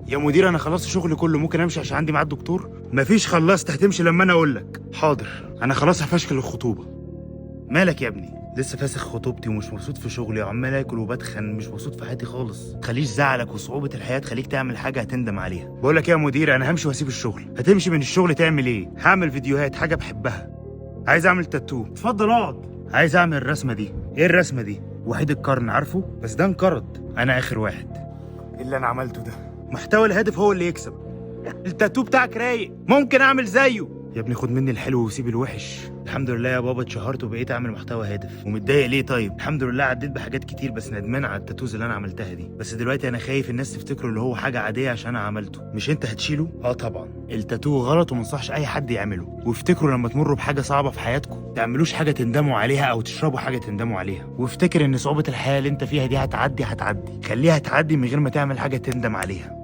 يا مدير انا خلصت شغلي كله، ممكن امشي عشان عندي ميعاد دكتور؟ مفيش، خلصت، هتمشي لما انا اقول لك. حاضر، انا خلاص هفشكل الخطوبه. مالك يا ابني؟ لسه فاسخ خطوبتي ومش مبسوط في شغلي وعمال اكل وبتخن، مش مبسوط في حياتي خالص. تخليش زعلك وصعوبه الحياه تخليك تعمل حاجه هتندم عليها. بقول لك ايه يا مدير، انا همشي واسيب الشغل. هتمشي من الشغل تعمل ايه؟ هعمل فيديوهات، حاجه بحبها. عايز اعمل تاتو. اتفضل اقعد. عايز اعمل الرسمه دي. ايه الرسمه دي؟ وحيد القرن، عارفه؟ بس ده انقرض. انا اخر واحد. ايه اللي انا عملته ده؟ محتوى الهادف هو اللي يكسب. التاتو بتاعك رايق، ممكن اعمل زيه. يا ابني خد مني الحلو وسيب الوحش. الحمد لله يا بابا اتشهرت وبقيت اعمل محتوى هادف. ومتضايق ليه طيب؟ الحمد لله عديت بحاجات كتير، بس ندمان على التاتوز اللي انا عملتها دي. بس دلوقتي انا خايف الناس تفتكره اللي هو حاجه عاديه عشان انا عملته. مش انت هتشيله؟ اه طبعا. التاتو غلط ومنصحش اي حد يعمله. وافتكروا لما تمروا بحاجه صعبه في حياتكم تعملوش حاجه تندموا عليها او تشربوا حاجه تندموا عليها. وافتكر ان صعوبه الحياه اللي انت فيها دي هتعدي. خليها تعدي من غير ما تعمل حاجه تندم عليها.